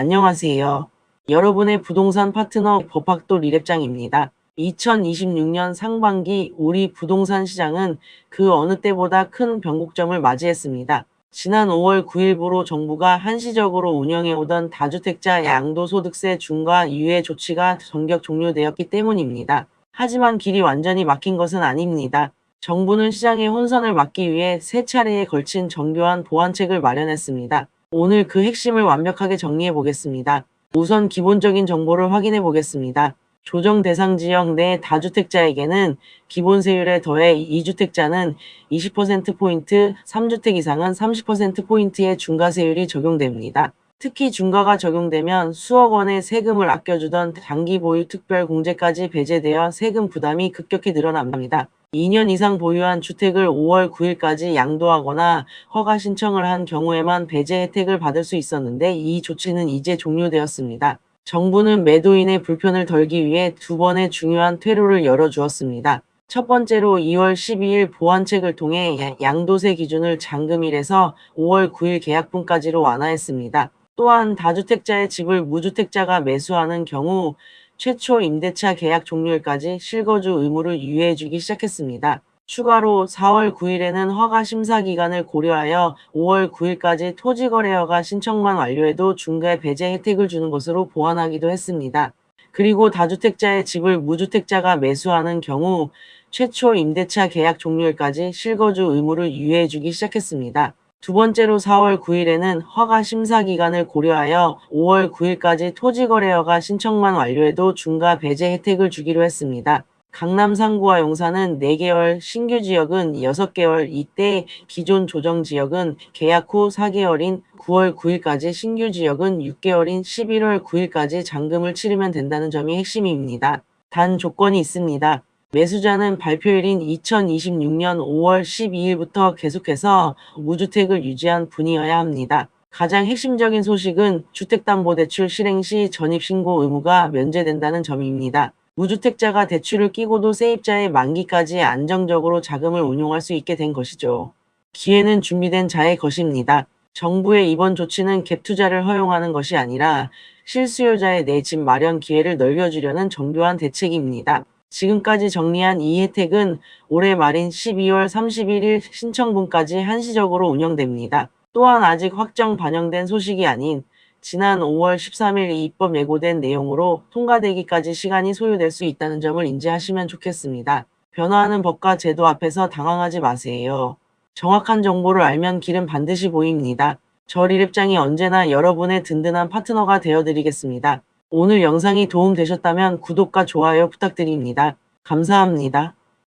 안녕하세요. 여러분의 부동산 파트너 법학도 리랩장입니다. 2026년 상반기 우리 부동산 시장은 그 어느 때보다 큰 변곡점을 맞이했습니다. 지난 5월 9일부로 정부가 한시적으로 운영해오던 다주택자 양도소득세 중과 유예 조치가 전격 종료되었기 때문입니다. 하지만 길이 완전히 막힌 것은 아닙니다. 정부는 시장의 혼선을 막기 위해 세 차례에 걸친 정교한 보완책을 마련했습니다. 오늘 그 핵심을 완벽하게 정리해 보겠습니다. 우선 기본적인 정보를 확인해 보겠습니다. 조정 대상 지역 내 다주택자에게는 기본세율에 더해 2주택자는 20%포인트, 3주택 이상은 30%포인트의 중과세율이 적용됩니다. 특히 중과가 적용되면 수억 원의 세금을 아껴주던 단기 보유 특별 공제까지 배제되어 세금 부담이 급격히 늘어납니다. 2년 이상 보유한 주택을 5월 9일까지 양도하거나 허가 신청을 한 경우에만 배제 혜택을 받을 수 있었는데 이 조치는 이제 종료되었습니다. 정부는 매도인의 불편을 덜기 위해 두 번의 중요한 퇴로를 열어주었습니다. 첫 번째로 2월 12일 보완책을 통해 양도세 기준을 잔금일에서 5월 9일 계약분까지로 완화했습니다. 또한 다주택자의 집을 무주택자가 매수하는 경우 최초 임대차 계약 종료일까지 실거주 의무를 유예해주기 시작했습니다. 추가로 4월 9일에는 허가 심사 기간을 고려하여 5월 9일까지 토지거래허가 신청만 완료해도 중개 배제 혜택을 주는 것으로 보완하기도 했습니다. 그리고 다주택자의 집을 무주택자가 매수하는 경우 최초 임대차 계약 종료일까지 실거주 의무를 유예해주기 시작했습니다. 두 번째로 4월 9일에는 허가 심사 기간을 고려하여 5월 9일까지 토지거래허가 신청만 완료해도 중과 배제 혜택을 주기로 했습니다. 강남 상구와 용산은 4개월, 신규 지역은 6개월, 이때 기존 조정 지역은 계약 후 4개월인 9월 9일까지, 신규 지역은 6개월인 11월 9일까지 잔금을 치르면 된다는 점이 핵심입니다. 단 조건이 있습니다. 매수자는 발표일인 2026년 5월 12일부터 계속해서 무주택을 유지한 분이어야 합니다. 가장 핵심적인 소식은 주택담보대출 실행 시 전입신고 의무가 면제된다는 점입니다. 무주택자가 대출을 끼고도 세입자의 만기까지 안정적으로 자금을 운용할 수 있게 된 것이죠. 기회는 준비된 자의 것입니다. 정부의 이번 조치는 갭 투자를 허용하는 것이 아니라 실수요자의 내 집 마련 기회를 넓혀주려는 정교한 대책입니다. 지금까지 정리한 이 혜택은 올해 말인 12월 31일 신청분까지 한시적으로 운영됩니다. 또한 아직 확정 반영된 소식이 아닌 지난 5월 13일 입법 예고된 내용으로 통과되기까지 시간이 소요될 수 있다는 점을 인지하시면 좋겠습니다. 변화하는 법과 제도 앞에서 당황하지 마세요. 정확한 정보를 알면 길은 반드시 보입니다. 저 리랩장이 언제나 여러분의 든든한 파트너가 되어드리겠습니다. 오늘 영상이 도움되셨다면 구독과 좋아요 부탁드립니다. 감사합니다.